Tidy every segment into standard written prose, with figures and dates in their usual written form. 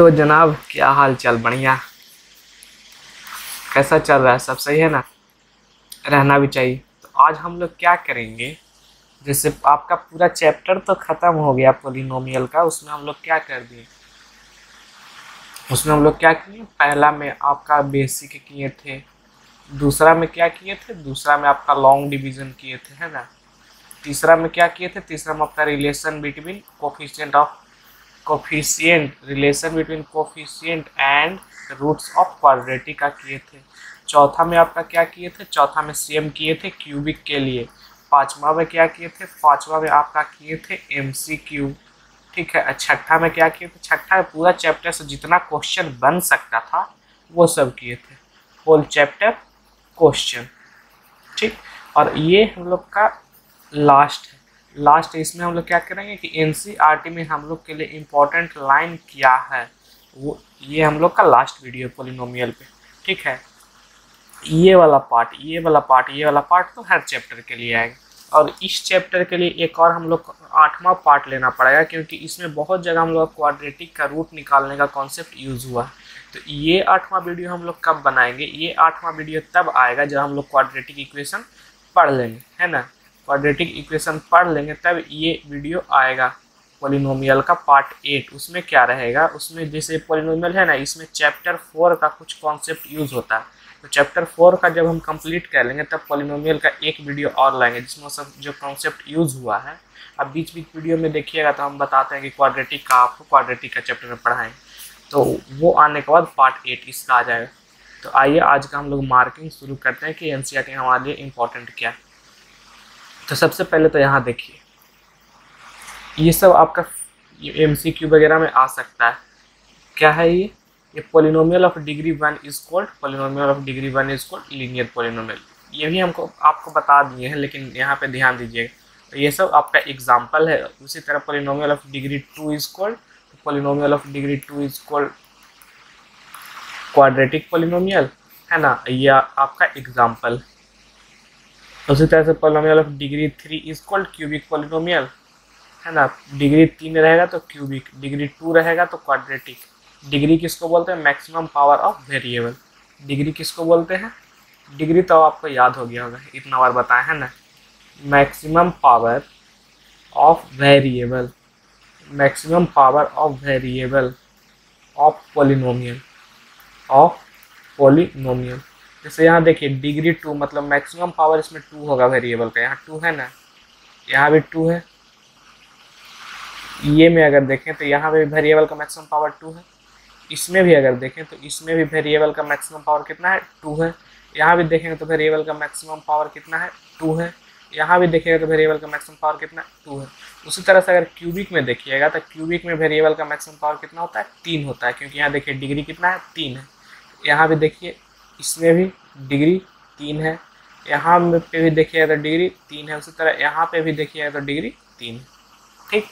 तो जनाब, क्या हाल चाल? बढ़िया। कैसा चल रहा है? सब सही है ना? रहना भी चाहिए। तो आज हम लोग क्या करेंगे, जैसे आपका पूरा चैप्टर तो खत्म हो गया पोलिनोमियल का, उसमें हम लोग क्या कर दिए, उसमें हम लोग क्या किए, पहला में आपका बेसिक किए थे, दूसरा में क्या किए थे, दूसरा में आपका लॉन्ग डिवीजन किए थे, है ना। तीसरा में क्या किए थे, तीसरा में आपका relation between coefficient and roots of quadratic का किए थे। चौथा में आपका क्या किए थे, चौथा में सेम किए थे क्यूबिक के लिए। पांचवा में क्या किए थे, पांचवा में आपका किए थे एमसीक्यू। ठीक है। छठा में क्या किए थे, छठा में पूरा चैप्टर से जितना क्वेश्चन बन सकता था वो सब किए थे, होल चैप्टर क्वेश्चन। ठीक। और ये हम लोग का लास्ट है। इसमें हम लोग क्या करेंगे कि एनसीईआरटी में हम लोग के लिए इम्पोर्टेंट लाइन क्या है, वो ये हम लोग का लास्ट वीडियो पोलिनोमियल पे। ठीक है। ये वाला पार्ट तो हर चैप्टर के लिए आएगा, और इस चैप्टर के लिए एक और हम लोग को 8वां पार्ट लेना पड़ेगा, क्योंकि इसमें बहुत जगह हम लोग क्वाड्रेटिक का रूट निकालने का कॉन्सेप्ट यूज हुआ है। तो ये 8वां वीडियो हम लोग कब बनाएंगे, ये 8वां वीडियो तब आएगा जब हम लोग क्वाड्रेटिक इक्वेशन पढ़ लेंगे, है ना। क्वाड्रेटिक इक्वेशन पढ़ लेंगे तब ये वीडियो आएगा, पोलिनोमियल का पार्ट 8। उसमें क्या रहेगा, उसमें जैसे पोलिनोमियल है ना, इसमें चैप्टर 4 का कुछ कॉन्सेप्ट यूज होता है। तो चैप्टर 4 का जब हम कंप्लीट कर लेंगे तब पोलिनोमियल का एक वीडियो और लाएंगे जिसमें सब जो कॉन्सेप्ट यूज हुआ है। अब बीच बीच वीडियो में देखिएगा तो हम बताते हैं कि क्वाड्रेटिक का आपको क्वाड्रेटिक का चैप्टर में पढ़ाएंगे, तो वो आने के बाद पार्ट 8 इसका आ जाएगा। तो आइए आज का हम लोग मार्किंग शुरू करते हैं कि एनसीईआरटी हमारे लिए इम्पोर्टेंट क्या है। तो सबसे पहले तो यहाँ देखिए, ये सब आपका एमसीक्यू वगैरह में आ सकता है। क्या है ये polynomial of degree 1 is called linear polynomial. ये भी हमको आपको बता दिए हैं, लेकिन यहाँ पे ध्यान दीजिएगा। तो ये सब आपका एग्जाम्पल है। उसी तरह polynomial of degree 2 is called quadratic polynomial, है ना, यह आपका एग्जाम्पल। उसी तरह से polynomial of degree 3 is called cubic polynomial, है ना। डिग्री 3 रहेगा तो क्यूबिक, डिग्री 2 रहेगा तो क्वाड्रेटिक। डिग्री किसको बोलते हैं, maximum power of variable. Degree किसको बोलते हैं, डिग्री तो आपको याद हो गया होगा, इतना बार बताया है ना। Maximum power of variable of polynomial. जैसे यहाँ देखिए डिग्री 2 मतलब मैक्सिमम पावर इसमें 2 होगा वेरिएबल का, यहाँ 2 है ना, यहाँ भी 2 है। ये में अगर देखें तो यहाँ पे भी वेरिएबल का मैक्सिमम पावर 2 है। इसमें भी अगर देखें तो इसमें भी वेरिएबल का मैक्सिमम पावर कितना है, 2 है। यहाँ भी देखेंगे तो वेरिएबल का मैक्सिमम पावर कितना है, 2 है। यहाँ भी देखिएगा तो वेरिएबल का मैक्सिमम पावर कितना, 2 है। उसी तरह से अगर क्यूबिक में देखिएगा तो क्यूबिक में वेरिएबल का मैक्सिमम पावर कितना होता है, 3 होता है, क्योंकि यहाँ देखिए डिग्री कितना है, 3 है। यहाँ भी देखिए इसमें भी डिग्री 3 है, यहाँ पे भी देखिएगा तो डिग्री 3 है। उसी तरह यहाँ पे भी देखिएगा तो डिग्री 3 है। ठीक।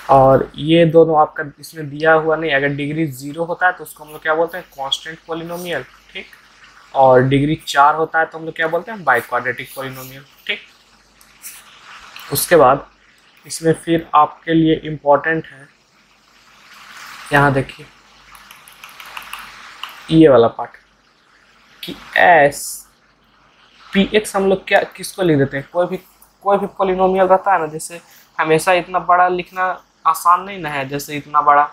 और ये दोनों आपका इसमें दिया हुआ नहीं, अगर डिग्री 0 होता है तो उसको हम लोग क्या बोलते हैं, कांस्टेंट पोलिनोमियल। ठीक। और डिग्री 4 होता है तो हम लोग क्या बोलते हैं, बाई क्वाड्रेटिक पोलिनोमियल। ठीक। उसके बाद इसमें फिर आपके लिए इम्पोर्टेंट है, यहाँ देखिए ये वाला पार्ट कि एस पी एक्स हम लोग क्या किसको लिख देते हैं, कोई भी पोलिनोमियल रहता है ना, जैसे हमेशा इतना बड़ा लिखना आसान नहीं ना है, जैसे इतना बड़ा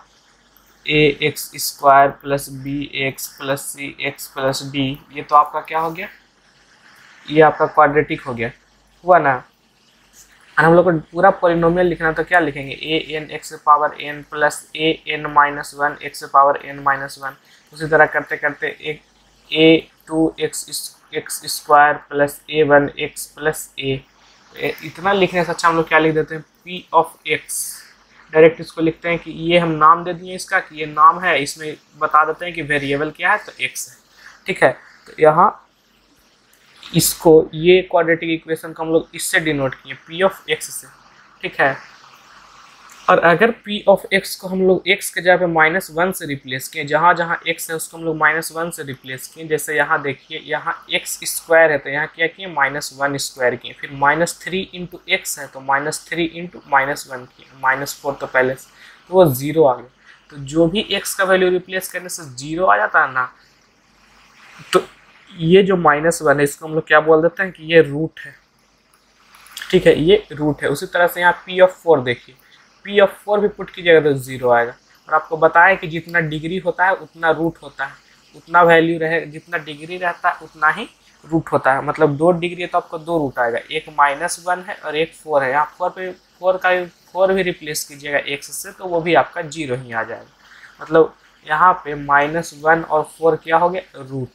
ax² plus bx plus cx plus d, ये तो आपका क्या हो गया, ये आपका क्वाड्रेटिक हो गया, हुआ ना। और हम लोग को पूरा पोलिनोमियल लिखना तो क्या लिखेंगे, an x power n plus an minus 1 x power n minus 1। उसी तरह करते करते एक a2x² plus a1x plus a, इतना लिखने से अच्छा हम लोग क्या लिख देते हैं, p ऑफ x। डायरेक्ट इसको लिखते हैं कि ये हम नाम दे दिए इसका कि ये नाम है, इसमें बता देते हैं कि वेरिएबल क्या है, तो x है। ठीक है। तो यहाँ इसको ये क्वाड्रेटिक इक्वेशन को हम लोग इससे डिनोट किए, p ऑफ x से। ठीक है। और अगर p ऑफ x को हम लोग x के जगह पे -1 से रिप्लेस किए, जहाँ जहाँ x है उसको हम लोग -1 से रिप्लेस किए। जैसे यहाँ देखिए यहाँ x² है तो यहाँ क्या किए, -1² किए। फिर -3 × x है तो -3 × -1 किए, -4 तो पहले से। तो वो 0 आ गया। तो जो भी x का वैल्यू रिप्लेस करने से 0 आ जाता है ना, तो ये जो -1 है इसको हम लोग क्या बोल देते हैं कि ये रूट है, ठीक है, ये रूट है। उसी तरह से यहाँ P(4) देखिए, P(4) भी पुट कीजिएगा तो 0 आएगा। और आपको बताया कि जितना डिग्री होता है उतना रूट होता है, उतना वैल्यू रहे, जितना डिग्री रहता है उतना ही रूट होता है। मतलब 2 डिग्री है तो आपको 2 रूट आएगा, एक -1 है और एक 4 है। यहाँ 4 पे 4 भी रिप्लेस कीजिएगा x से तो वो भी आपका 0 ही आ जाएगा। मतलब यहाँ पे -1 और 4 क्या हो गया, रूट।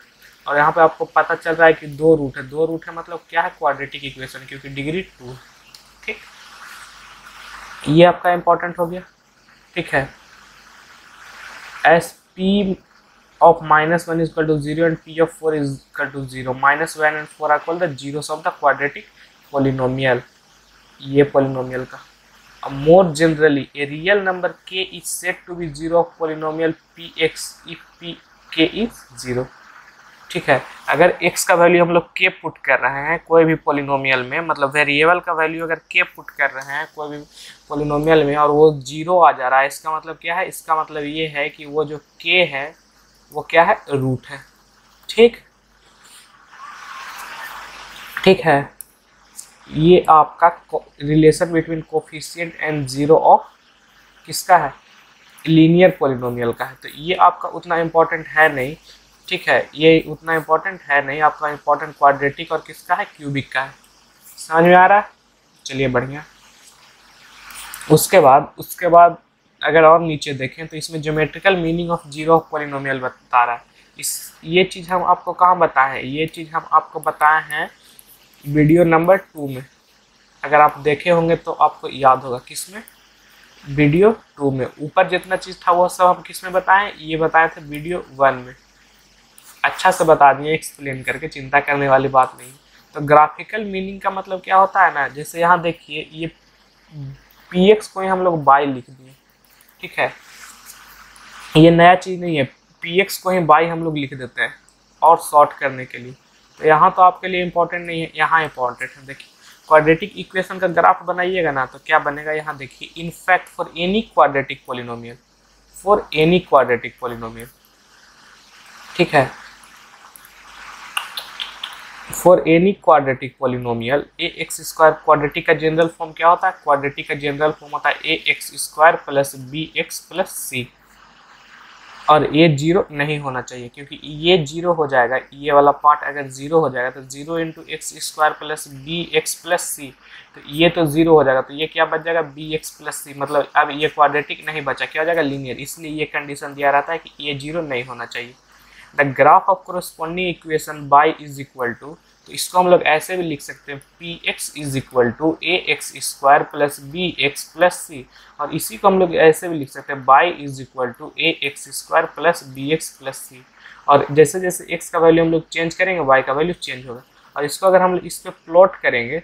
और यहाँ पे आपको पता चल रहा है कि 2 रूट है, 2 रूट है मतलब क्या है, क्वाड्रेटिक इक्वेशन, क्योंकि डिग्री 2 है। ठीक, ये आपका इंपॉर्टेंट हो गया। ठीक है, S P of -1 is equal to 0 and P(4) is equal to 0. -1 and 4 are called the zeros of the quadratic polynomial. ये polynomial का। More generally, a real number k is said to be 0 of polynomial px if k is 0. ठीक है, अगर x का value हम लोग k put कर रहे हैं कोई भी पोलिनोमियल में, मतलब वेरिएबल का वैल्यू अगर k पुट कर रहे हैं कोई भी पोलिनोमियल में और वो 0 आ जा रहा है, इसका मतलब क्या है, इसका मतलब ये है कि वो जो k है वो क्या है, रूट है। ठीक, ठीक है, ये आपका relation between coefficient and 0 of किसका है, लीनियर पोलिनोमियल का है। तो ये आपका उतना इम्पोर्टेंट है नहीं। ठीक है, ये उतना इम्पोर्टेंट है नहीं, आपका इम्पोर्टेंट क्वाड्रेटिक और किसका है, क्यूबिक का है। समझ में आ रहा है, चलिए बढ़िया। उसके बाद अगर और नीचे देखें तो इसमें geometrical meaning of 0 of polynomial बता रहा है। ये चीज़ हम आपको कहाँ बताए हैं, ये चीज़ हम आपको बताए हैं वीडियो नंबर 2 में। अगर आप देखे होंगे तो आपको याद होगा, किसमें, वीडियो 2 में। ऊपर जितना चीज़ था वो सब हम किस में बताएं, ये बताए थे वीडियो 1 में। अच्छा से बता दिए एक्सप्लेन करके, चिंता करने वाली बात नहीं। तो ग्राफिकल मीनिंग का मतलब क्या होता है ना, जैसे यहाँ देखिए ये px को ही हम लोग बाय लिख दिए। ठीक है, ये नया चीज़ नहीं है, px को ही बाय हम लोग लिख देते हैं और शॉर्ट करने के लिए। तो यहाँ तो आपके लिए इम्पोर्टेंट नहीं है, यहाँ इम्पोर्टेंट है। देखिए क्वाड्रेटिक इक्वेशन का ग्राफ बनाइएगा ना तो क्या बनेगा, यहाँ देखिए, in fact for any quadratic polynomial, for any quadratic polynomial. ठीक है, for any quadratic polynomial ax², quadratic का जनरल फॉर्म क्या होता है, क्वाड्रेटिक का जनरल फॉर्म होता है ax² plus bx plus c। और ये 0 नहीं होना चाहिए, क्योंकि ये 0 हो जाएगा, ये वाला पार्ट अगर 0 हो जाएगा तो 0 into x² plus bx plus c, तो ये तो 0 हो जाएगा। तो ये क्या बच जाएगा, bx प्लस c। मतलब अब ये क्वाड्रेटिक नहीं बचा, क्या हो जाएगा, लीनियर। इसलिए ये कंडीशन दिया रहता है कि ये 0 नहीं होना चाहिए। The graph of corresponding equation y is equal to, तो इसको हम लोग ऐसे भी लिख सकते हैं, px is equal to ax² plus bx plus c। और इसी को हम लोग ऐसे भी लिख सकते हैं, y is equal to ax² plus bx plus c। और जैसे जैसे x का वैल्यू हम लोग चेंज करेंगे y का वैल्यू चेंज होगा। और इसको अगर हम लोग इस पर प्लॉट करेंगे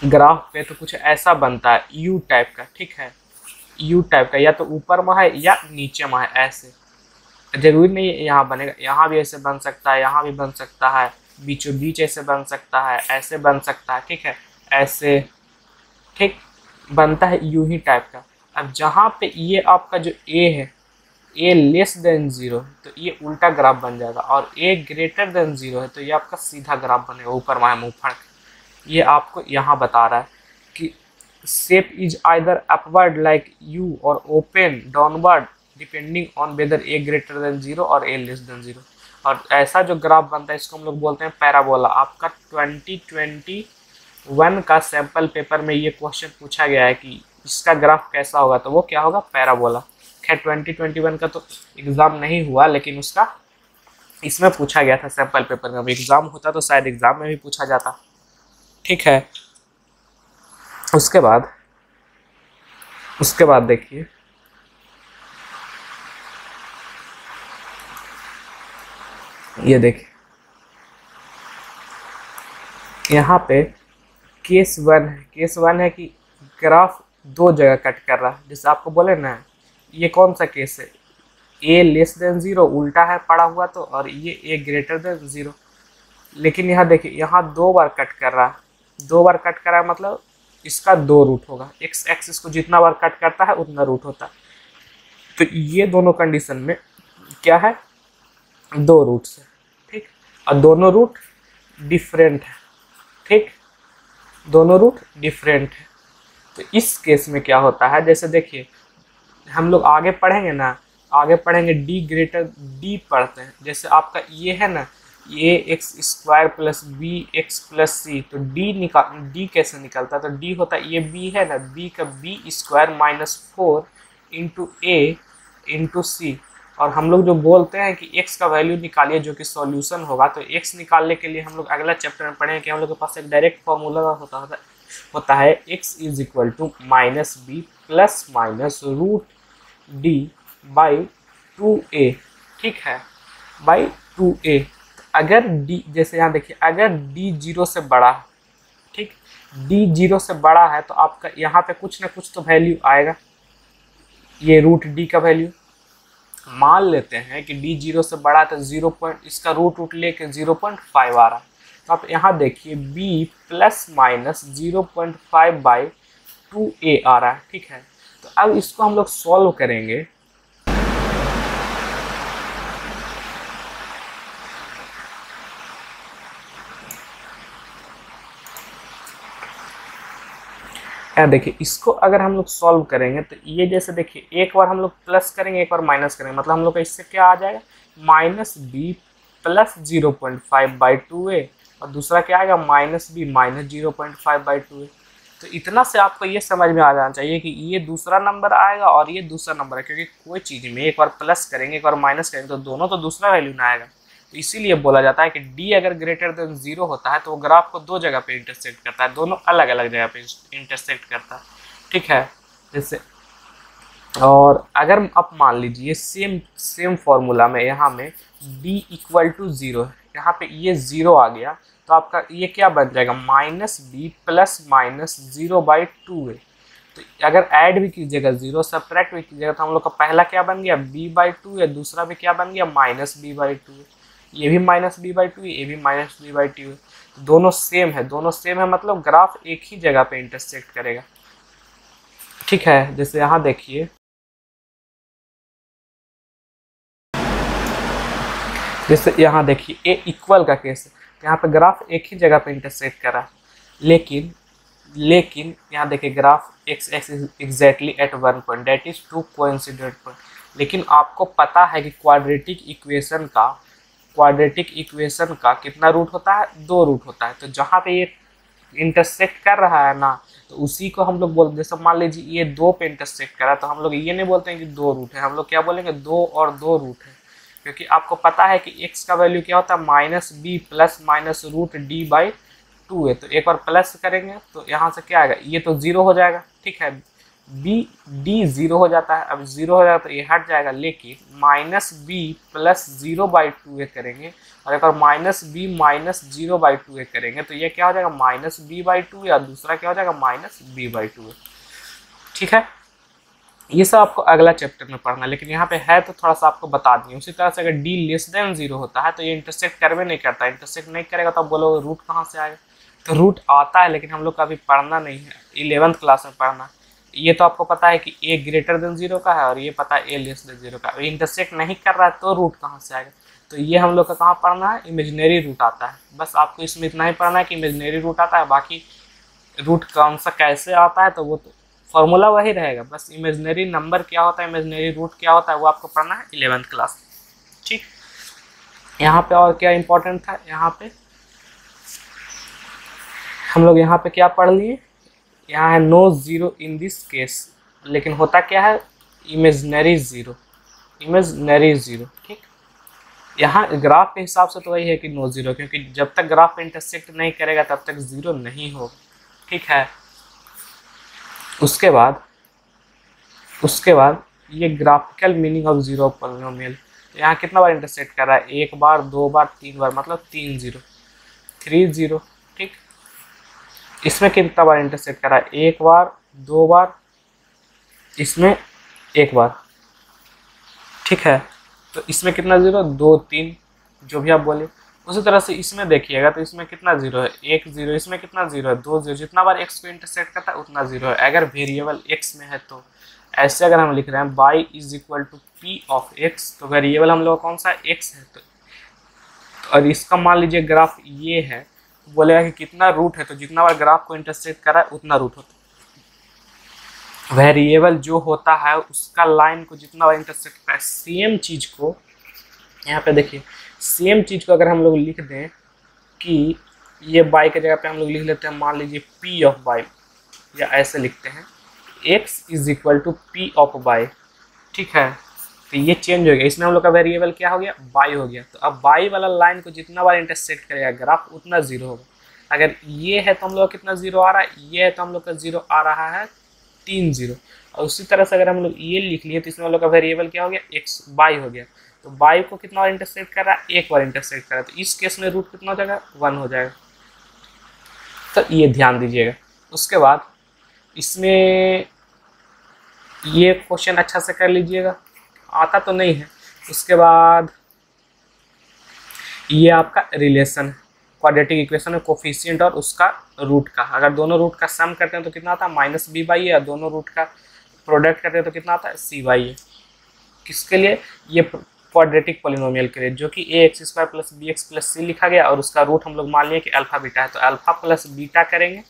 ग्राफ पे तो कुछ ऐसा बनता है, यू टाइप का। ठीक है, यू टाइप का, या तो ऊपर में है या नीचे में है, ऐसे। जरूरी नहीं है यहाँ बनेगा, यहाँ भी ऐसे बन सकता है, यहाँ भी बन सकता है, बीचों बीच ऐसे बन सकता है, ऐसे बन सकता है। ठीक है, ऐसे, ठीक, बनता है यूं ही टाइप का। अब जहाँ पे ये आपका जो a है, a लेस देन 0 तो ये उल्टा ग्राफ बन जाएगा, और a ग्रेटर देन 0 है तो ये आपका सीधा ग्राफ बनेगा, ऊपर वहाँ मुँह फड़। ये आपको यहाँ बता रहा है कि shape is either upward like U और open downward depending on whether a greater than 0 और a लेस देन 0। और ऐसा जो ग्राफ बनता है इसको हम लोग बोलते हैं पैराबोला। आपका 2021 का सैंपल पेपर में ये क्वेश्चन पूछा गया है कि इसका ग्राफ कैसा होगा, तो वो क्या होगा, पैराबोला। खैर 2021 का तो एग्ज़ाम नहीं हुआ, लेकिन उसका इसमें पूछा गया था सैंपल पेपर में। अब एग्ज़ाम होता तो शायद एग्ज़ाम में भी पूछा जाता। ठीक है, उसके बाद देखिए, ये देखिए यहाँ पे केस 1 है कि ग्राफ 2 जगह कट कर रहा है। जैसे आपको बोले ना, ये कौन सा केस है, a लेस देन 0 उल्टा है पड़ा हुआ तो, और ये a ग्रेटर देन 0। लेकिन यहाँ देखिए, यहाँ 2 बार कट कर रहा है, 2 बार कट कर रहा है, मतलब इसका 2 रूट होगा। एक्स एक्सिस को जितना बार कट करता है उतना रूट होता है। तो ये दोनों कंडीशन में क्या है, 2 रूट्स है, ठीक। और दोनों रूट डिफरेंट है, ठीक, दोनों रूट डिफरेंट है। तो इस केस में क्या होता है, जैसे देखिए हम लोग आगे पढ़ेंगे ना, आगे पढ़ेंगे डी ग्रेटर डी पढ़ते हैं। जैसे आपका ये है ना, A X square plus B X plus C, तो डी कैसे निकलता है, तो डी होता है, ये बी है ना, बी का बी स्क्वायर माइनस 4 इंटू ए इंटू सी। और हम लोग जो बोलते हैं कि x का वैल्यू निकालिए जो कि सॉल्यूशन होगा, तो x निकालने के लिए हम लोग अगला चैप्टर में पढ़ेंगे कि हम लोग के पास एक डायरेक्ट फॉर्मूला होता है x is equal to minus b plus minus root d by 2a, ठीक है, बाई 2a। तो अगर d, जैसे यहाँ देखिए, अगर d 0 से बड़ा है, ठीक, d 0 से बड़ा है तो आपका यहाँ पे कुछ ना कुछ तो वैल्यू आएगा, ये रूट d का वैल्यू। मान लेते हैं कि d 0 से बड़ा है तो 0 पॉइंट, इसका रूट लेके 0.5 आ रहा है। तो आप यहाँ देखिए b plus minus 0.5 by 2a आ रहा है, ठीक है। तो अब इसको हम लोग सॉल्व करेंगे। यहाँ देखिए इसको अगर हम लोग सॉल्व करेंगे तो ये जैसे देखिए एक बार हम लोग प्लस करेंगे, एक बार माइनस करेंगे, मतलब हम लोग का इससे क्या आ जाएगा, minus b plus 0.5 by 2a, और दूसरा क्या आएगा, minus B minus 0.5 by 2a। तो इतना से आपको ये समझ में आ जाना चाहिए कि ये दूसरा नंबर आएगा और ये दूसरा नंबर है, क्योंकि कोई चीज़ में एक बार प्लस करेंगे एक बार माइनस करेंगे तो दोनों तो दूसरा वैल्यू ना आएगा। तो इसीलिए बोला जाता है कि d अगर ग्रेटर देन 0 होता है तो वो ग्राफ को 2 जगह पे इंटरसेक्ट करता है, दोनों अलग अलग जगह पे इंटरसेक्ट करता है, ठीक है। जैसे और अगर आप मान लीजिए सेम फॉर्मूला में यहाँ में d इक्वल टू 0 है, यहाँ पे ये 0 आ गया, तो आपका ये क्या बन जाएगा, minus b plus minus 0 by 2a। तो अगर ऐड भी कीजिएगा 0, सब्ट्रैक्ट भी कीजिएगा, तो हम लोग का पहला क्या बन गया, b बाई 2a, दूसरा भी क्या बन गया, माइनस b बाई 2a, ये भी माइनस b बाई 2a, ये भी माइनस b बाई 2a। दोनों सेम है, दोनों सेम है, मतलब ग्राफ एक ही जगह पे इंटरसेक्ट करेगा, ठीक है। जैसे यहाँ देखिए, जैसे यहाँ देखिए ए इक्वल का केस है, यहाँ पे ग्राफ एक ही जगह पे इंटरसेक्ट करा, लेकिन यहाँ देखिए graph x axis exactly at 1 point, that is 2 coincident point. लेकिन आपको पता है कि क्वाड्रेटिक इक्वेशन का कितना रूट होता है, 2 रूट होता है। तो जहाँ पे ये इंटरसेक्ट कर रहा है ना, तो उसी को हम लोग बोलते, जैसे मान लीजिए ये 2 पे इंटरसेक्ट कर रहा है, तो हम लोग ये नहीं बोलते हैं कि 2 रूट है, हम लोग क्या बोलेंगे, 2 और 2 रूट है। क्योंकि आपको पता है कि x का वैल्यू क्या होता है, minus b plus minus root d by 2a। तो एक बार प्लस करेंगे तो यहाँ से क्या आएगा, ये तो 0 हो जाएगा, ठीक है, डी 0 हो जाता है, अब 0 हो जाएगा तो ये हट जाएगा, लेकिन minus b plus 0 by 2a करेंगे, और एक बार minus B minus 0 by 2a करेंगे, तो ये क्या हो जाएगा, माइनस बी बाई 2a, और दूसरा क्या हो जाएगा, माइनस बी बाई 2a, ठीक है। ये सब आपको अगला चैप्टर में पढ़ना है, लेकिन यहाँ पे है तो थोड़ा सा आपको बता दिए। उसी तरह से अगर d लेस देन 0 होता है तो ये इंटरसेक्ट करवे नहीं करता, इंटरसेक्ट नहीं करेगा तो आप बोलोगे रूट कहाँ से आएगा, तो रूट आता है, लेकिन हम लोग का अभी पढ़ना नहीं है, 11th क्लास में पढ़ना। ये तो आपको पता है कि a ग्रेटर देन 0 का है, और ये पता है a लेस देन 0 का, इंटरसेक्ट नहीं कर रहा है तो रूट कहाँ से आएगा। तो ये हम लोग का कहाँ पढ़ना है, इमेजिनरी रूट आता है। बस आपको इसमें इतना ही पढ़ना है कि इमेजिनरी रूट आता है, बाकी रूट कौन सा कैसे आता है तो वो तो फॉर्मूला वही रहेगा, बस इमेजिनरी नंबर क्या होता है, इमेजिनरी रूट क्या होता है, वो आपको पढ़ना है 11th क्लास, ठीक। यहाँ पे और क्या इंपॉर्टेंट था, यहाँ पे हम लोग यहाँ पे क्या पढ़ लिए, यहाँ है no zero in this case, लेकिन होता क्या है, इमेजिनरी जीरो, ठीक। यहाँ ग्राफ के हिसाब से तो वही है कि नो जीरो, क्योंकि जब तक ग्राफ इंटरसेक्ट नहीं करेगा तब तक जीरो नहीं होगा, ठीक है। उसके बाद ये graphical meaning of zero polynomial, तो यहाँ कितना बार इंटरसेक्ट कर रहा है, 1 बार 2 बार 3 बार, मतलब 3 0, 3 0, ठीक। इसमें कितना बार इंटरसेक्ट कर रहा है, 1 बार 2 बार, इसमें 1 बार, ठीक है। तो इसमें कितना 0, 2 3, जो भी आप बोले। उसी तरह से इसमें देखिएगा तो इसमें कितना जीरो है, एक जीरो, इसमें कितना जीरो है, दो जीरो, जितना बार एक्स को इंटरसेक्ट करता है उतना जीरो है अगर वेरिएबल एक्स में है तो। ऐसे अगर हम लिख रहे हैं y is equal to p of x, तो वेरिएबल हम लोग कौन सा एक्स है, तो और इसका मान लीजिए ग्राफ ये है, बोलेगा कि कितना रूट है, तो जितना बार ग्राफ को इंटरसेक्ट करा है उतना रूट होता है। वेरिएबल जो होता है उसका लाइन को जितना बार इंटरसेक्ट करा है, सेम चीज को यहाँ पे देखिए, सेम चीज को अगर हम लोग लिख दें कि ये बाई की जगह पे हम लोग लिख लेते हैं मान लीजिए पी ऑफ बाई, या ऐसे लिखते हैं x is equal to p of y, ठीक है। तो ये चेंज हो गया, इसमें हम लोग का वेरिएबल क्या हो गया, बाई हो गया। तो अब बाई वाला लाइन को जितना बार इंटरसेक्ट करेगा ग्राफ उतना जीरो होगा। अगर ये है तो हम लोग का कितना जीरो आ रहा है, ये है तो हम लोग का जीरो आ रहा है 3 जीरो। और उसी तरह से अगर हम लोग ये लिख लिए तो इसमें हम लोग का वेरिएबल क्या हो गया, एक्स बाई हो गया। तो बाई को कितना बार इंटरसेक्ट कर रहा है, एक बार इंटरसेक्ट कर रहा है, तो इस केस में रूट कितना हो जाएगा, 1 हो जाएगा। तो ये ध्यान दीजिएगा। उसके बाद इसमें ये क्वेश्चन अच्छा से कर लीजिएगा, आता तो नहीं है। उसके बाद ये आपका रिलेशन क्वाड्रेटिक इक्वेशन है, कोफिशिएंट और उसका रूट का, अगर दोनों रूट का सम करते हैं तो कितना आता है माइनस बी बाई ए, और दोनों रूट का प्रोडक्ट करते हैं तो कितना आता है सी बाई ए। किसके लिए, ये क्वाड्रेटिक पॉलिनोमियल के लिए, जो कि A X square plus B X plus C लिखा गया, और उसका रूट हम लोग मान लिए कि अल्फा बीटा है, तो अल्फा प्लस बीटा करेंगे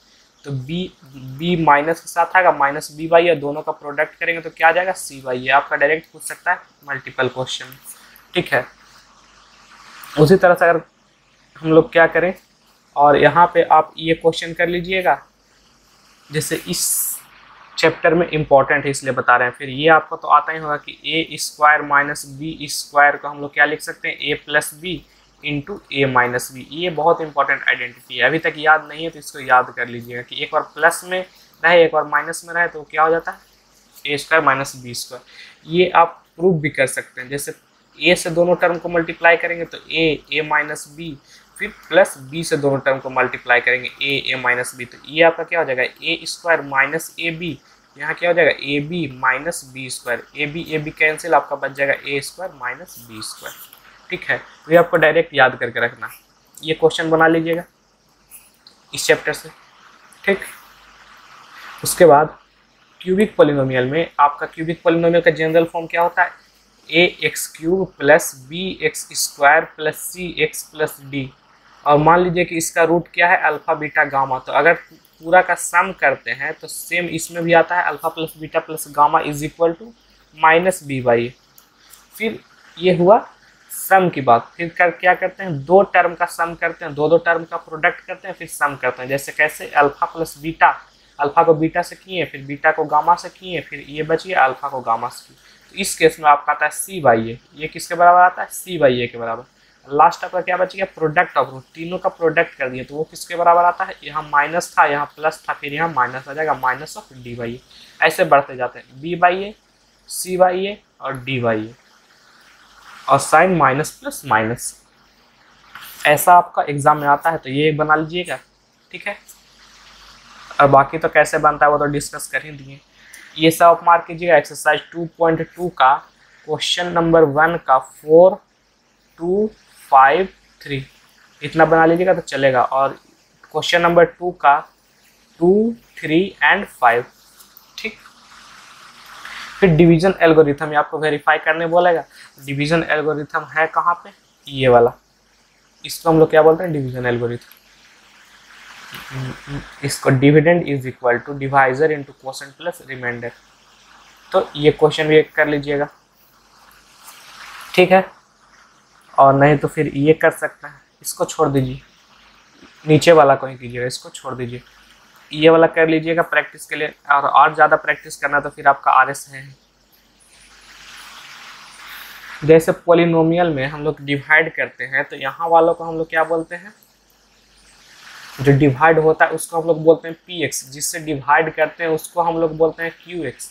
तो बी माइनस के साथ आएगा माइनस बी बाई ए, दोनों का प्रोडक्ट करेंगे तो क्या आ जाएगा सी बाई ए। आपका डायरेक्ट पूछ सकता है मल्टीपल क्वेश्चन, ठीक है। उसी तरह से अगर हम लोग क्या करें, और यहाँ पे आप ये क्वेश्चन कर लीजिएगा, जैसे इस चैप्टर में इंपॉर्टेंट है इसलिए बता रहे हैं। फिर ये आपको तो आता ही होगा कि ए स्क्वायर माइनस बी स्क्वायर को हम लोग क्या लिख सकते हैं, ए प्लस बी इंटू ए माइनस बी। ये बहुत इंपॉर्टेंट आइडेंटिटी है, अभी तक याद नहीं है तो इसको याद कर लीजिएगा कि एक बार प्लस में रहे एक बार माइनस में रहे तो क्या हो जाता है, ए स्क्वायर माइनस बी स्क्वायर। ये आप प्रूफ भी कर सकते हैं, जैसे ए से दोनों टर्म को मल्टीप्लाई करेंगे तो ए माइनस बी, फिर प्लस बी से दोनों टर्म को मल्टीप्लाई करेंगे ए माइनस बी, तो ये आपका क्या हो जाएगा a square minus a b, यहाँ क्या हो जाएगा a b minus b square, a b cancel, आपका बच जाएगा a square minus b square, ठीक है। तो ये आपको डायरेक्ट याद करके रखना, ये क्वेश्चन बना लीजिएगा इस चैप्टर से, ठीक। उसके बाद क्यूबिक पॉलिनोमियल में आपका क्यूबिक पॉलिनोमियल का जनरल फॉर्म क्या होता है, A X cube plus B X square plus C X plus D, और मान लीजिए कि इसका रूट क्या है अल्फा बीटा गामा। तो अगर पूरा का सम करते हैं तो सेम इसमें भी आता है alpha plus beta plus gamma is equal to minus B by A. फिर ये हुआ सम की बात, फिर क्या करते हैं, दो टर्म का सम करते हैं, दो टर्म का प्रोडक्ट करते हैं, फिर सम करते हैं। जैसे कैसे, अल्फा प्लस बीटा, अल्फा को बीटा से किए, फिर बीटा को गामा से किए, फिर ये बच गया अल्फा को गामा से किए। तो इस केस में आपका आता है सी बाई ए, ये किसके बराबर आता है, सी बाई ए के बराबर। लास्ट आपका क्या बच गया, प्रोडक्ट ऑफ रूट, तीनों का प्रोडक्ट कर दिए तो वो किसके बराबर आता है, यहाँ माइनस था यहाँ प्लस था, फिर यहाँ माइनस आ जाएगा minus of D by A. ऐसे बढ़ते जाते हैं B by A, C by A और डी बाई ए, और साइन माइनस प्लस माइनस, ऐसा आपका एग्जाम में आता है। तो ये बना लीजिएगा, ठीक है। और बाकी तो कैसे बनता है वो तो डिस्कस कर ही दिए। ये सब आप मार्क कीजिएगा। एक्सरसाइज 2.2 का क्वेश्चन नंबर 1 का 4, 2, 5, 3 इतना बना लीजिएगा तो चलेगा। और क्वेश्चन नंबर 2 का 2, 3 एंड 5, ठीक। फिर डिवीजन एल्गोरिथम, ये आपको वेरीफाई करने बोलेगा। डिवीजन एल्गोरिथम है कहाँ पे, ये वाला, इसको हम लोग क्या बोलते हैं, डिवीजन एल्गोरिथम। इसको dividend is equal to divisor into quotient plus remainder. तो ये क्वेश्चन भी कर लीजिएगा, ठीक है। और नहीं तो फिर ये कर सकता है, इसको छोड़ दीजिए, नीचे वाला को ही कीजिएगा, इसको छोड़ दीजिए, ये वाला कर लीजिएगा प्रैक्टिस के लिए। और ज़्यादा प्रैक्टिस करना तो फिर आपका आरएस है। जैसे पॉलिनोमियल में हम लोग डिवाइड करते हैं तो यहाँ वालों को हम लोग क्या बोलते हैं, जो डिवाइड होता है उसको हम लोग बोलते हैं पी एक्स, जिससे डिवाइड करते हैं उसको हम लोग बोलते हैं क्यू एक्स,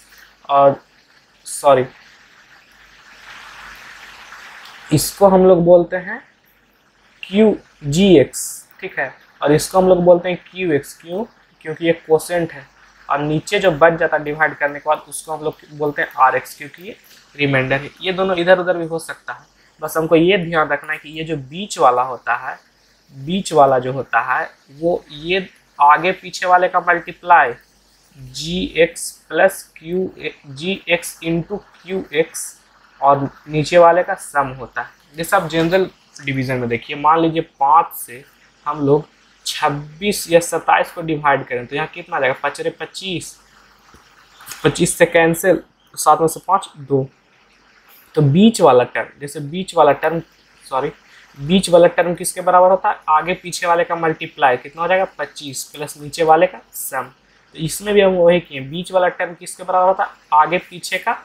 और सॉरी इसको हम लोग बोलते हैं क्यू जी एक्स, ठीक है। और इसको हम लोग बोलते हैं क्यू एक्स, क्यों, क्योंकि ये क्वोशेंट है। और नीचे जो बच जाता है डिवाइड करने के बाद उसको हम लोग बोलते हैं आर एक्स, क्योंकि ये रिमाइंडर है। ये दोनों इधर उधर भी हो सकता है, बस हमको ये ध्यान रखना है कि ये जो बीच वाला होता है, बीच वाला जो होता है वो ये आगे पीछे वाले का मल्टीप्लाई जी एक्स प्लस क्यू जी एक्स इंटू क्यू एक्स और नीचे वाले का सम होता है। जैसे आप जनरल डिवीजन में देखिए, मान लीजिए 5 से हम लोग 26 या 27 को डिवाइड करें तो यहाँ कितना आ जाएगा, 5 25, 25 से कैंसिल, 7 में से 5 2। तो बीच वाला टर्म, जैसे बीच वाला टर्म किसके बराबर होता है, आगे पीछे वाले का मल्टीप्लाई कितना हो जाएगा 25 प्लस नीचे वाले का सम। तो इसमें भी हम वही किए, बीच वाला टर्म किसके बराबर होता है, आगे पीछे का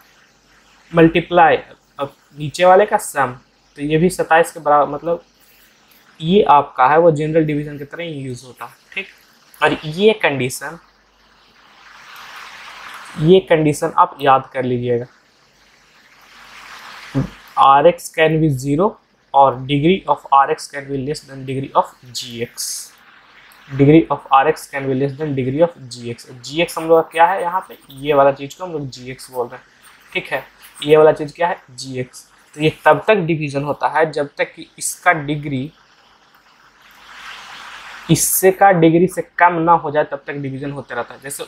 मल्टीप्लाई अब नीचे वाले का सम। तो ये भी 27 के बराबर, मतलब ये आपका है वो जनरल डिवीजन की तरह यूज होता है, ठीक। और ये कंडीशन आप याद कर लीजिएगा, आर एक्स कैन बी 0 और degree of r x can be less than degree of g x. Degree of r x can be less than degree of g x. G x हम लोग क्या है यहाँ पे, ये वाला चीज को हम लोग जी एक्स बोल रहे हैं, ठीक है। ये वाला चीज क्या है, जी एक्स। तो ये तब तक डिवीजन होता है जब तक कि इसका डिग्री इससे का डिग्री से कम ना हो जाए, तब तक डिवीजन होते रहता है। जैसे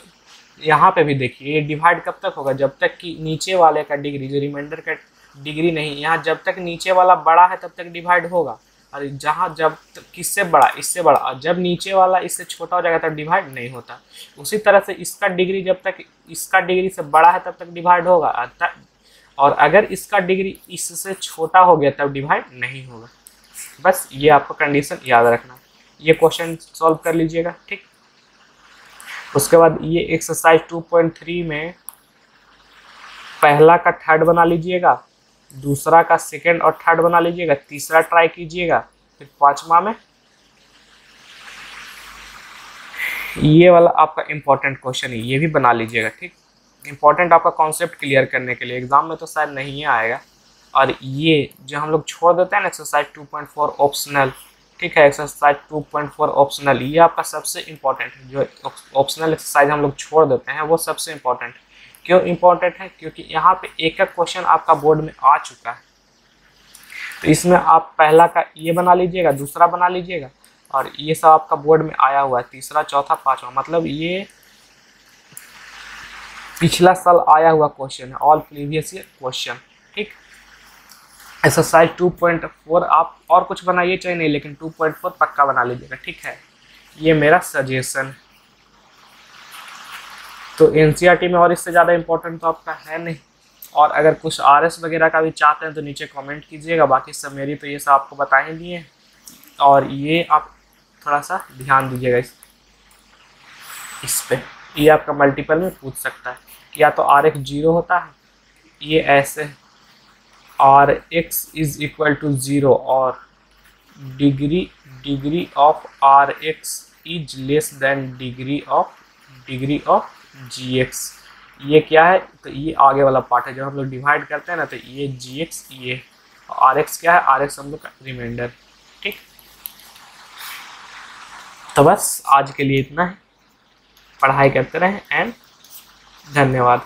यहाँ पे भी देखिए, ये डिवाइड कब तक होगा, जब तक कि नीचे वाले का डिग्री, जो रिमाइंडर का डिग्री नहीं, यहाँ जब तक नीचे वाला बड़ा है तब तक डिवाइड होगा, और जहाँ जब किससे बड़ा, इससे बड़ा, और जब नीचे वाला इससे छोटा हो जाएगा तब डिवाइड नहीं होता। उसी तरह से इसका डिग्री जब तक इसका डिग्री से बड़ा है तब तक डिवाइड होगा, और अगर इसका डिग्री इससे छोटा हो गया तब डिवाइड नहीं होगा। बस ये आपको कंडीशन याद रखना। ये क्वेश्चन सॉल्व कर लीजिएगा, ठीक। उसके बाद ये एक्सरसाइज 2.3 में पहला का थर्ड बना लीजिएगा, दूसरा का सेकंड और थर्ड बना लीजिएगा, तीसरा ट्राई कीजिएगा, फिर पांचवा में ये वाला आपका इम्पोर्टेंट क्वेश्चन है, ये भी बना लीजिएगा, ठीक। इम्पोर्टेंट आपका कॉन्सेप्ट क्लियर करने के लिए, एग्जाम में तो शायद नहीं आएगा। और ये जो हम लोग छोड़ देते हैं ना एक्सरसाइज 2.4 ऑप्शनल, ठीक है, एक्सरसाइज 2.4 ऑप्शनल, ये आपका सबसे इम्पोर्टेंट है। जो ऑप्शनल एक्सरसाइज हम लोग छोड़ देते हैं वो सबसे इम्पोर्टेंट है। क्यों इम्पोर्टेंट है, क्योंकि यहाँ पे एक एक क्वेश्चन आपका बोर्ड में आ चुका है। तो इसमें आप पहला का ये बना लीजिएगा, दूसरा बना लीजिएगा, और ये सब आपका बोर्ड में आया हुआ है, तीसरा चौथा पांचवा, मतलब ये पिछला साल आया हुआ क्वेश्चन है, ऑल प्रीवियस ईयर क्वेश्चन, ठीक। एक्सरसाइज 2.4 आप और कुछ बनाइए चाहे नहीं, लेकिन 2.4 पक्का बना लीजिएगा, ठीक है। ये मेरा सजेशन। तो एनसीईआरटी में और इससे ज़्यादा इम्पोर्टेंट तो आपका है नहीं। और अगर कुछ आरएस वगैरह का भी चाहते हैं तो नीचे कमेंट कीजिएगा, बाकी सब मेरी तो ये सब आपको बता ही दिए हैं। और ये आप थोड़ा सा ध्यान दीजिएगा इस पे, ये आपका मल्टीपल में पूछ सकता है कि या तो आर एक्स 0 होता है, ये ऐसे r x is equal to 0 और degree of r x is less than degree of g x. ये क्या है, तो ये आगे वाला पार्ट है, जब हम लोग डिवाइड करते हैं ना, तो ये जी एक्स, ये आर एक्स क्या है, आर एक्स हम लोग का रिमाइंडर, ठीक। तो बस आज के लिए इतना है, पढ़ाई करते रहें एंड धन्यवाद।